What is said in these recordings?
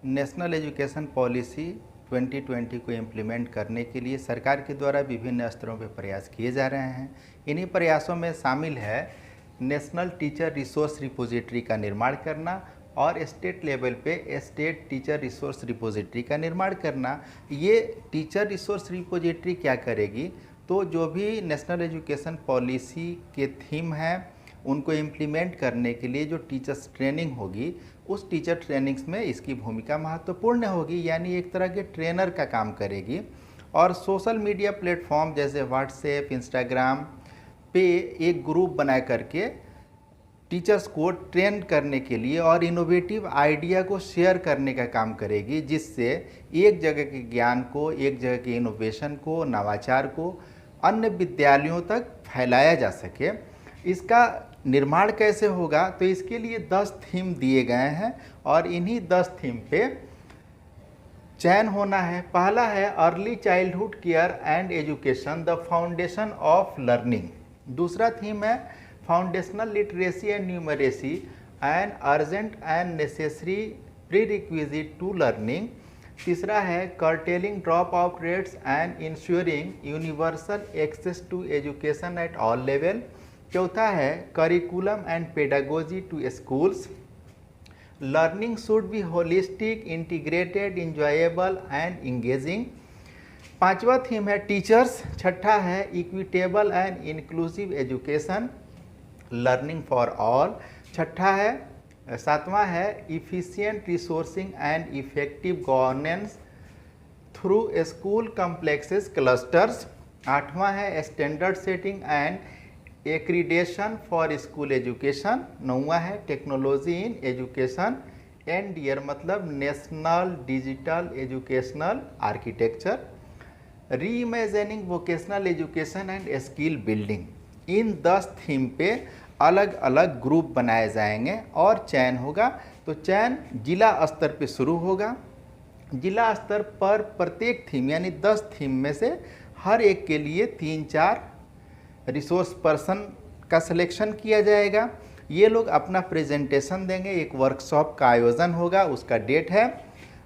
National education policy 2020 को implement करने के लिए सरकार के द्वारा विभिन्न स्तरों पर प्रयास किए जा रहे हैं। इन्हीं प्रयासों में शामिल है नेशनल टीचर रिसोर्स रिपोजिटरी का निर्माण करना और स्टेट लेवल पे स्टेट टीचर रिसोर्स रिपोजिटरी का निर्माण करना। ये टीचर रिसोर्स रिपोजिटरी क्या करेगी, तो जो भी नेशनल एजुकेशन पॉलिसी के थीम हैं उनको इम्प्लीमेंट करने के लिए जो टीचर्स ट्रेनिंग होगी, उस टीचर ट्रेनिंग्स में इसकी भूमिका महत्वपूर्ण होगी, यानी एक तरह के ट्रेनर का काम करेगी। और सोशल मीडिया प्लेटफॉर्म जैसे व्हाट्सएप, इंस्टाग्राम पे एक ग्रुप बना करके टीचर्स को ट्रेन करने के लिए और इनोवेटिव आइडिया को शेयर करने का काम करेगी, जिससे एक जगह के ज्ञान को, एक जगह के इनोवेशन को, नवाचार को अन्य विद्यालयों तक फैलाया जा सके। इसका निर्माण कैसे होगा, तो इसके लिए 10 थीम दिए गए हैं और इन्हीं 10 थीम पे चयन होना है। पहला है early childhood care and education, the foundation of learning. दूसरा थीम है foundational literacy and numeracy, an urgent and necessary prerequisite to learning. तीसरा है curtailing drop out rates and ensuring universal access to education at all level. चौथा है curriculum and pedagogy to schools, learning should be holistic, integrated, enjoyable and engaging. पांचवा theme है teachers. छठा है equitable and inclusive education, learning for all. छठा है सातवां है efficient resourcing and effective governance through school complexes clusters. आठवां है standard setting and accreditation for school education. नौवां है टेक्नोलॉजी इन एजुकेशन, एनडीआर मतलब national digital educational architecture, reimagining vocational education and skill building. In 10 theme पे अलग अलग group बनाए जाएंगे और चयन होगा। तो चयन जिला स्तर पे शुरू होगा। जिला स्तर पर प्रत्येक थीम यानी 10 थीम में से हर एक के लिए 3-4 रिसोर्स पर्सन का सिलेक्शन किया जाएगा। ये लोग अपना प्रेजेंटेशन देंगे, एक वर्कशॉप का आयोजन होगा। उसका डेट है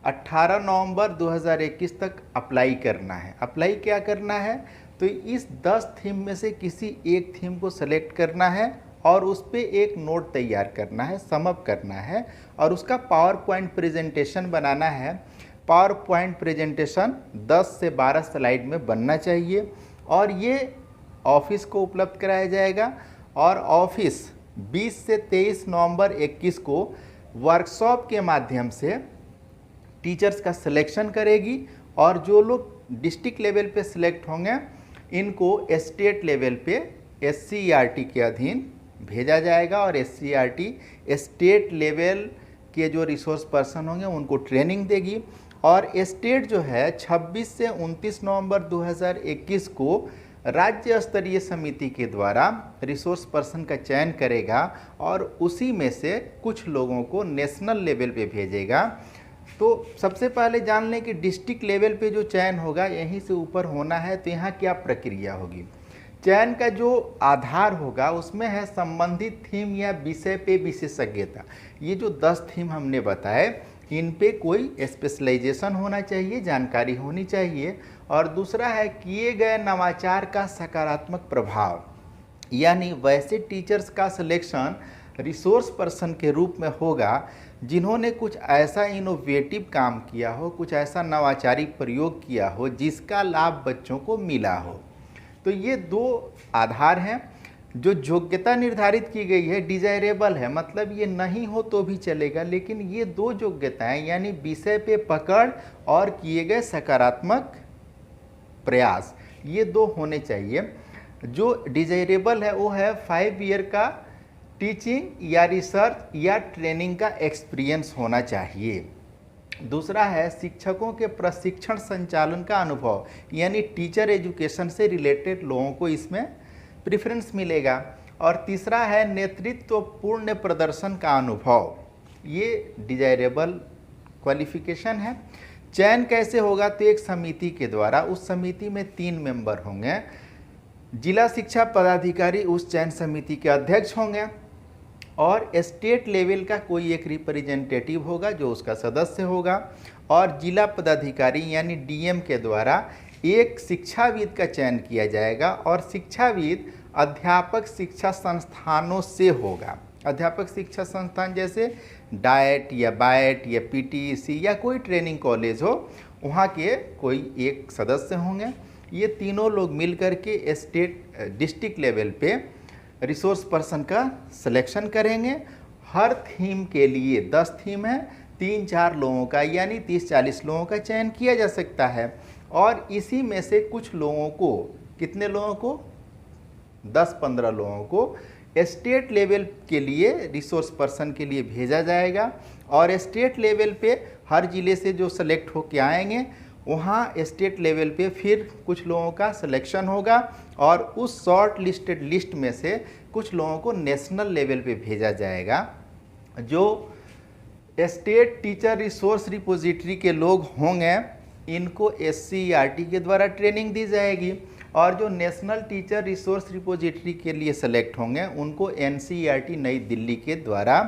18 नवंबर 2021 तक अप्लाई करना है। अप्लाई क्या करना है, तो इस 10 थीम में से किसी एक थीम को सेलेक्ट करना है और उस पर एक नोट तैयार करना है, समअप करना है और उसका पावर पॉइंट प्रेजेंटेशन बनाना है। पावर पॉइंट प्रेजेंटेशन 10 से 12 स्लाइड में बनना चाहिए और ये ऑफिस को उपलब्ध कराया जाएगा। और ऑफिस 20 से 23 नवंबर 21 को वर्कशॉप के माध्यम से टीचर्स का सिलेक्शन करेगी और जो लोग डिस्ट्रिक्ट लेवल पे सिलेक्ट होंगे इनको स्टेट लेवल पे SCERT के अधीन भेजा जाएगा और SCERT स्टेट लेवल के जो रिसोर्स पर्सन होंगे उनको ट्रेनिंग देगी। और स्टेट जो है 26 से 29 नवंबर 2021 को राज्य स्तरीय समिति के द्वारा रिसोर्स पर्सन का चयन करेगा और उसी में से कुछ लोगों को नेशनल लेवल पे भेजेगा। तो सबसे पहले जान लें कि डिस्ट्रिक्ट लेवल पे जो चयन होगा यहीं से ऊपर होना है। तो यहाँ क्या प्रक्रिया होगी, चयन का जो आधार होगा उसमें है संबंधित थीम या विषय पे विशेषज्ञता। ये जो 10 थीम हमने बताए इन पे कोई स्पेशलाइजेशन होना चाहिए, जानकारी होनी चाहिए। और दूसरा है किए गए नवाचार का सकारात्मक प्रभाव, यानी वैसे टीचर्स का सिलेक्शन रिसोर्स पर्सन के रूप में होगा जिन्होंने कुछ ऐसा इनोवेटिव काम किया हो, कुछ ऐसा नवाचारी प्रयोग किया हो जिसका लाभ बच्चों को मिला हो। तो ये 2 आधार हैं। जो योग्यता निर्धारित की गई है डिजायरेबल है, मतलब ये नहीं हो तो भी चलेगा, लेकिन ये 2 योग्यताएं यानी विषय पे पकड़ और किए गए सकारात्मक प्रयास, ये 2 होने चाहिए। जो डिजायरेबल है वो है 5 ईयर का टीचिंग या रिसर्च या ट्रेनिंग का एक्सपीरियंस होना चाहिए। दूसरा है शिक्षकों के प्रशिक्षण संचालन का अनुभव, यानी टीचर एजुकेशन से रिलेटेड लोगों को इसमें प्रेफरेंस मिलेगा। और तीसरा है नेतृत्व पूर्ण प्रदर्शन का अनुभव, ये डिजायरेबल क्वालिफिकेशन है। चयन कैसे होगा, तो एक समिति के द्वारा, उस समिति में 3 मेंबर होंगे। जिला शिक्षा पदाधिकारी उस चयन समिति के अध्यक्ष होंगे और स्टेट लेवल का कोई एक रिप्रेजेंटेटिव होगा जो उसका सदस्य होगा, और जिला पदाधिकारी यानी डीएम के द्वारा एक शिक्षाविद का चयन किया जाएगा, और शिक्षाविद अध्यापक शिक्षा संस्थानों से होगा। अध्यापक शिक्षा संस्थान जैसे डाइट या बाइट या पीटीसी या कोई ट्रेनिंग कॉलेज हो, वहाँ के कोई एक सदस्य होंगे। ये तीनों लोग मिलकर के स्टेट डिस्ट्रिक्ट लेवल पे रिसोर्स पर्सन का सिलेक्शन करेंगे। हर थीम के लिए 10 थीम है, 3-4 लोगों का यानी 30-40 लोगों का चयन किया जा सकता है, और इसी में से कुछ लोगों को, कितने लोगों को, 10-15 लोगों को स्टेट लेवल के लिए रिसोर्स पर्सन के लिए भेजा जाएगा, और स्टेट लेवल पे हर ज़िले से जो सेलेक्ट होके आएंगे वहाँ स्टेट लेवल पे फिर कुछ लोगों का सिलेक्शन होगा, और उस शॉर्ट लिस्टेड लिस्ट में से कुछ लोगों को नेशनल लेवल पे भेजा जाएगा। जो स्टेट टीचर रिसोर्स रिपोजिटरी के लोग होंगे इनको SCERT के द्वारा ट्रेनिंग दी जाएगी, और जो नेशनल टीचर रिसोर्स रिपोजिटरी के लिए सेलेक्ट होंगे उनको NCERT नई दिल्ली के द्वारा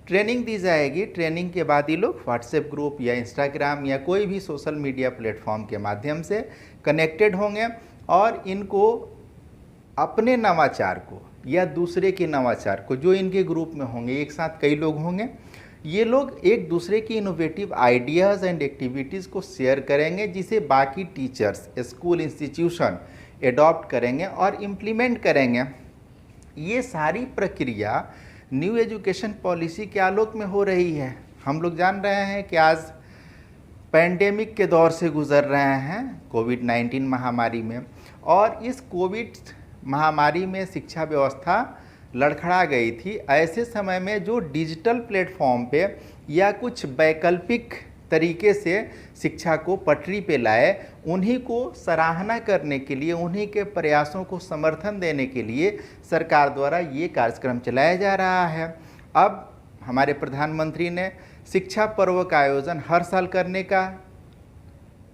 ट्रेनिंग दी जाएगी। ट्रेनिंग के बाद ये लोग व्हाट्सएप ग्रुप या इंस्टाग्राम या कोई भी सोशल मीडिया प्लेटफॉर्म के माध्यम से कनेक्टेड होंगे, और इनको अपने नवाचार को या दूसरे के नवाचार को, जो इनके ग्रुप में होंगे, एक साथ कई लोग होंगे, ये लोग एक दूसरे की इनोवेटिव आइडियाज़ एंड एक्टिविटीज़ को शेयर करेंगे, जिसे बाकी टीचर्स, स्कूल, इंस्टीट्यूशन एडॉप्ट करेंगे और इम्प्लीमेंट करेंगे। ये सारी प्रक्रिया न्यू एजुकेशन पॉलिसी के आलोक में हो रही है। हम लोग जान रहे हैं कि आज पैंडेमिक के दौर से गुजर रहे हैं, कोविड-19 महामारी में, और इस कोविड महामारी में शिक्षा व्यवस्था लड़खड़ा गई थी। ऐसे समय में जो डिजिटल प्लेटफॉर्म पे या कुछ वैकल्पिक तरीके से शिक्षा को पटरी पे लाए, उन्हीं को सराहना करने के लिए, उन्हीं के प्रयासों को समर्थन देने के लिए सरकार द्वारा ये कार्यक्रम चलाया जा रहा है। अब हमारे प्रधानमंत्री ने शिक्षा पर्व का आयोजन हर साल करने का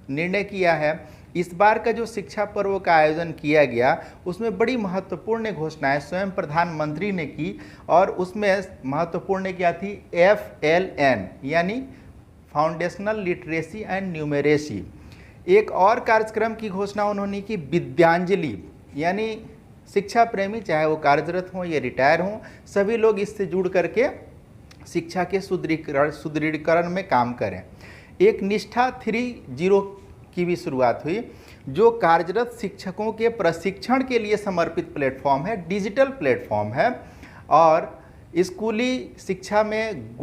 निर्णय किया है। इस बार का जो शिक्षा पर्व का आयोजन किया गया उसमें बड़ी महत्वपूर्ण घोषणाएं स्वयं प्रधानमंत्री ने की, और उसमें महत्वपूर्ण क्या थी, FLN यानी फाउंडेशनल लिटरेसी एंड न्यूमेरेसी। एक और कार्यक्रम की घोषणा उन्होंने की, विद्यांजलि, यानी शिक्षा प्रेमी चाहे वो कार्यरत हों या रिटायर हों, सभी लोग इससे जुड़ करके शिक्षा के सुदृढ़ीकरण में काम करें। एक निष्ठा 3.0 की भी शुरुआत हुई, जो कार्यरत शिक्षकों के प्रशिक्षण के लिए समर्पित प्लेटफॉर्म है, डिजिटल प्लेटफॉर्म है, और स्कूली शिक्षा में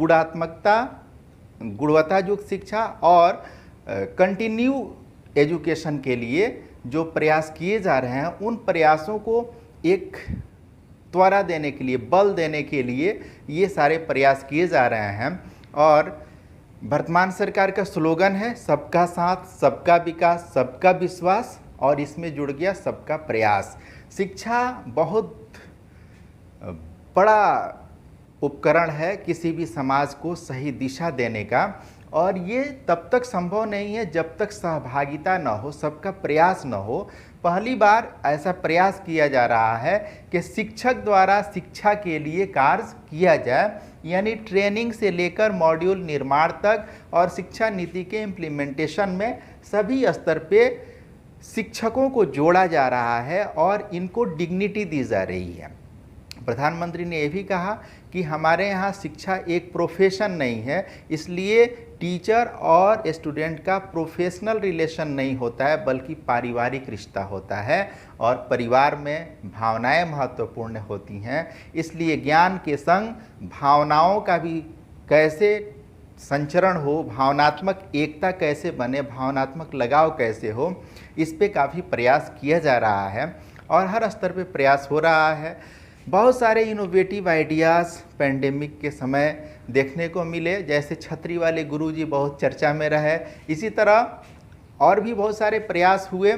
गुणवत्तायुक्त शिक्षा और कंटिन्यू एजुकेशन के लिए जो प्रयास किए जा रहे हैं, उन प्रयासों को एक त्वरा देने के लिए, बल देने के लिए ये सारे प्रयास किए जा रहे हैं। और वर्तमान सरकार का स्लोगन है, सबका साथ, सबका विकास, सबका विश्वास, और इसमें जुड़ गया सबका प्रयास। शिक्षा बहुत बड़ा उपकरण है किसी भी समाज को सही दिशा देने का, और ये तब तक संभव नहीं है जब तक सहभागिता न हो, सबका प्रयास न हो। पहली बार ऐसा प्रयास किया जा रहा है कि शिक्षक द्वारा शिक्षा के लिए कार्य किया जाए, यानी ट्रेनिंग से लेकर मॉड्यूल निर्माण तक, और शिक्षा नीति के इम्प्लीमेंटेशन में सभी स्तर पे शिक्षकों को जोड़ा जा रहा है और इनको डिग्निटी दी जा रही है। प्रधानमंत्री ने यह भी कहा कि हमारे यहाँ शिक्षा एक प्रोफेशन नहीं है, इसलिए टीचर और स्टूडेंट का प्रोफेशनल रिलेशन नहीं होता है, बल्कि पारिवारिक रिश्ता होता है, और परिवार में भावनाएं महत्वपूर्ण होती हैं। इसलिए ज्ञान के संग भावनाओं का भी कैसे संचरण हो, भावनात्मक एकता कैसे बने, भावनात्मक लगाव कैसे हो, इस पे काफ़ी प्रयास किया जा रहा है, और हर स्तर पे प्रयास हो रहा है। बहुत सारे इनोवेटिव आइडियाज़ पैंडेमिक के समय देखने को मिले, जैसे छतरी वाले गुरुजी बहुत चर्चा में रहे। इसी तरह और भी बहुत सारे प्रयास हुए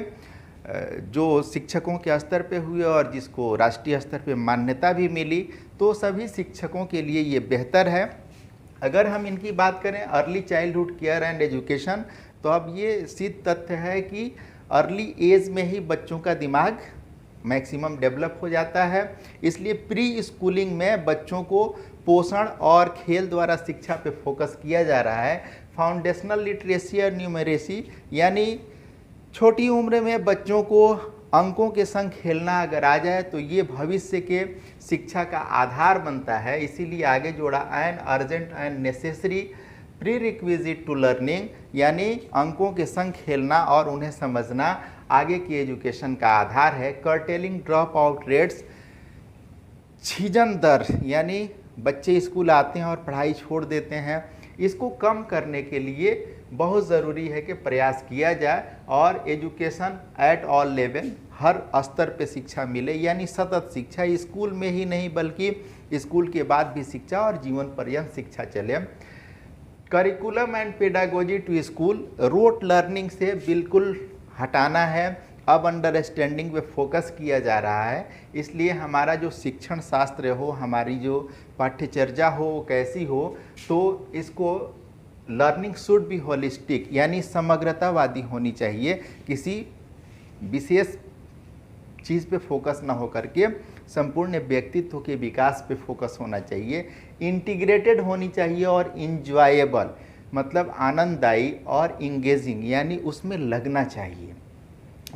जो शिक्षकों के स्तर पे हुए और जिसको राष्ट्रीय स्तर पे मान्यता भी मिली, तो सभी शिक्षकों के लिए ये बेहतर है। अगर हम इनकी बात करें early childhood care and education, तो अब ये सिद्ध तथ्य है कि अर्ली एज में ही बच्चों का दिमाग मैक्सिमम डेवलप हो जाता है। इसलिए प्री स्कूलिंग में बच्चों को पोषण और खेल द्वारा शिक्षा पे फोकस किया जा रहा है। फाउंडेशनल लिटरेसी और न्यूमरेसी यानी छोटी उम्र में बच्चों को अंकों के संग खेलना अगर आ जाए तो ये भविष्य के शिक्षा का आधार बनता है। इसीलिए आगे जोड़ा an urgent and necessary prerequisite to learning, यानी अंकों के संग खेलना और उन्हें समझना आगे की एजुकेशन का आधार है। कर्टेलिंग ड्रॉप आउट रेट्स, छीजन दर यानी बच्चे स्कूल आते हैं और पढ़ाई छोड़ देते हैं, इसको कम करने के लिए बहुत ज़रूरी है कि प्रयास किया जाए और एजुकेशन एट ऑल लेवल, हर स्तर पे शिक्षा मिले, यानी सतत शिक्षा, स्कूल में ही नहीं बल्कि स्कूल के बाद भी शिक्षा और जीवन पर्यंत शिक्षा चले। Curriculum and pedagogy to school, rote learning से बिल्कुल हटाना है, अब अंडरस्टैंडिंग पे फोकस किया जा रहा है। इसलिए हमारा जो शिक्षण शास्त्र हो, हमारी जो पाठ्यचर्या हो वो कैसी हो, तो इसको लर्निंग शुड बी होलिस्टिक यानी समग्रतावादी होनी चाहिए। किसी विशेष चीज़ पे फोकस ना हो करके संपूर्ण व्यक्तित्व के विकास पे फोकस होना चाहिए। इंटीग्रेटेड होनी चाहिए और इंजॉयबल मतलब आनंददायी और इंगेजिंग यानी उसमें लगना चाहिए।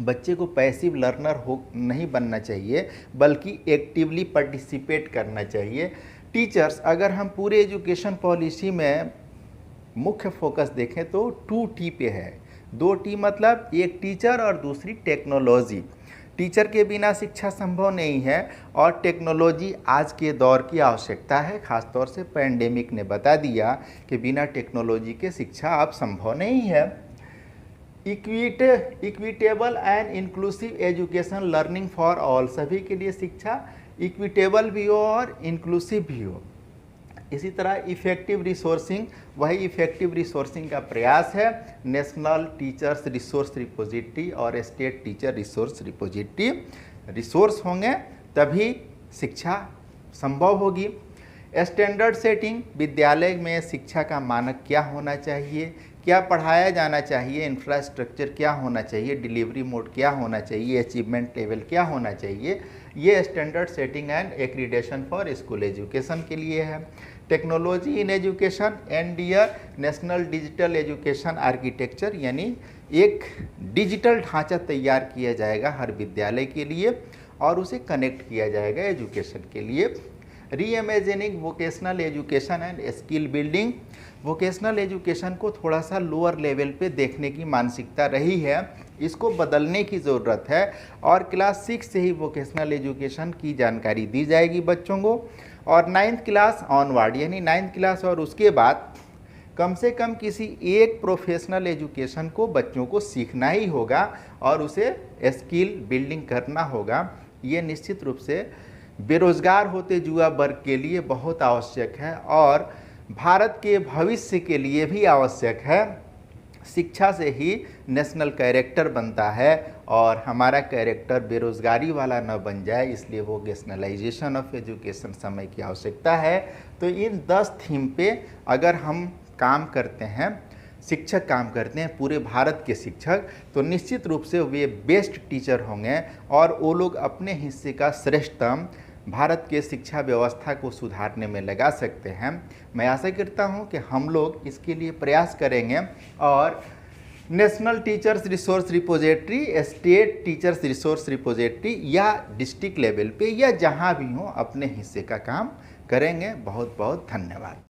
बच्चे को पैसिव लर्नर हो नहीं बनना चाहिए बल्कि एक्टिवली पार्टिसिपेट करना चाहिए। टीचर्स, अगर हम पूरे एजुकेशन पॉलिसी में मुख्य फोकस देखें तो 2T पे है। 2T मतलब एक टीचर और दूसरी टेक्नोलॉजी। टीचर के बिना शिक्षा संभव नहीं है और टेक्नोलॉजी आज के दौर की आवश्यकता है। खासतौर से पैंडेमिक ने बता दिया कि बिना टेक्नोलॉजी के शिक्षा अब संभव नहीं है। Equitable and inclusive education learning for all, सभी के लिए शिक्षा इक्विटेबल भी हो और इंक्लूसिव भी हो। इसी तरह इफेक्टिव रिसोर्सिंग, वही इफेक्टिव रिसोर्सिंग का प्रयास है। नेशनल टीचर्स रिसोर्स रिपोजिटरी और state teacher resource repository, resource होंगे तभी शिक्षा संभव होगी। स्टैंडर्ड सेटिंग, विद्यालय में शिक्षा का मानक क्या होना चाहिए, क्या पढ़ाया जाना चाहिए, इंफ्रास्ट्रक्चर क्या होना चाहिए, डिलीवरी मोड क्या होना चाहिए, अचीवमेंट लेवल क्या होना चाहिए, ये standard setting and accreditation for school education के लिए है। Technology in education, NDR national digital education architecture, यानी एक डिजिटल ढांचा तैयार किया जाएगा हर विद्यालय के लिए और उसे कनेक्ट किया जाएगा एजुकेशन के लिए। Reimagining vocational education and skill building, vocational education को थोड़ा सा लोअर लेवल पे देखने की मानसिकता रही है, इसको बदलने की ज़रूरत है और क्लास 6 से ही वोकेशनल एजुकेशन की जानकारी दी जाएगी बच्चों को और 9th क्लास ऑनवर्ड यानी 9th क्लास और उसके बाद कम से कम किसी एक प्रोफेशनल एजुकेशन को बच्चों को सीखना ही होगा और उसे स्किल बिल्डिंग करना होगा। ये निश्चित रूप से बेरोजगार होते युवा वर्ग के लिए बहुत आवश्यक है और भारत के भविष्य के लिए भी आवश्यक है। शिक्षा से ही नेशनल कैरेक्टर बनता है और हमारा कैरेक्टर बेरोजगारी वाला न बन जाए, इसलिए वो नेशनलाइजेशन ऑफ एजुकेशन समय की आवश्यकता है। तो इन 10 थीम पे अगर हम काम करते हैं, शिक्षक काम करते हैं, पूरे भारत के शिक्षक, तो निश्चित रूप से वे बेस्ट टीचर होंगे और वो लोग अपने हिस्से का श्रेष्ठतम भारत के शिक्षा व्यवस्था को सुधारने में लगा सकते हैं। मैं आशा करता हूं कि हम लोग इसके लिए प्रयास करेंगे और national teachers resource repository, state teachers resource repository या डिस्ट्रिक्ट लेवल पे या जहां भी हो अपने हिस्से का काम करेंगे। बहुत बहुत धन्यवाद।